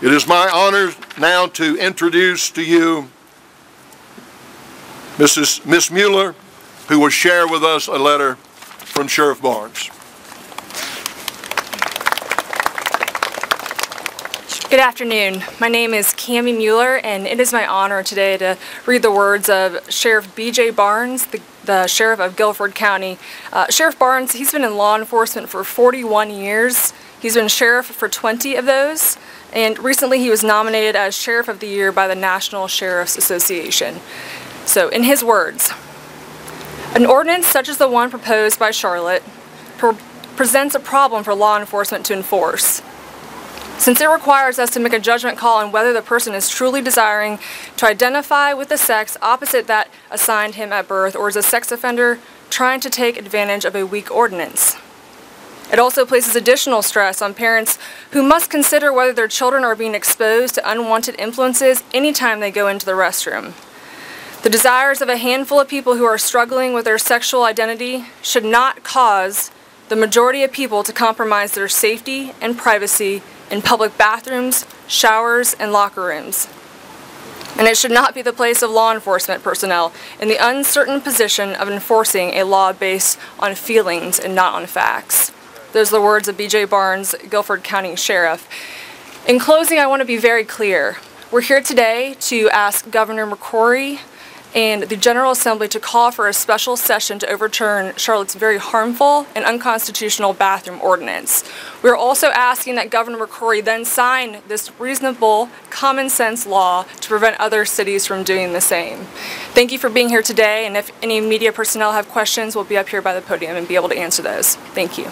It is my honor now to introduce to you Miss Mueller, who will share with us a letter from Sheriff Barnes. Good afternoon. My name is Cammie Mueller, and it is my honor today to read the words of Sheriff B.J. Barnes, the Sheriff of Guilford County. Sheriff Barnes, he's been in law enforcement for 41 years. He's been sheriff for 20 of those, and recently he was nominated as Sheriff of the Year by the National Sheriff's Association. So, in his words, an ordinance such as the one proposed by Charlotte presents a problem for law enforcement to enforce, since it requires us to make a judgment call on whether the person is truly desiring to identify with the sex opposite that assigned him at birth, or is a sex offender trying to take advantage of a weak ordinance. It also places additional stress on parents who must consider whether their children are being exposed to unwanted influences anytime they go into the restroom. The desires of a handful of people who are struggling with their sexual identity should not cause the majority of people to compromise their safety and privacy in public bathrooms, showers, and locker rooms. And it should not be the place of law enforcement personnel in the uncertain position of enforcing a law based on feelings and not on facts. Those are the words of B.J. Barnes, Guilford County Sheriff. In closing, I want to be very clear. We're here today to ask Governor McCrory and the General Assembly to call for a special session to overturn Charlotte's very harmful and unconstitutional bathroom ordinance. We're also asking that Governor McCrory then sign this reasonable, common sense law to prevent other cities from doing the same. Thank you for being here today, and if any media personnel have questions, we'll be up here by the podium and be able to answer those. Thank you.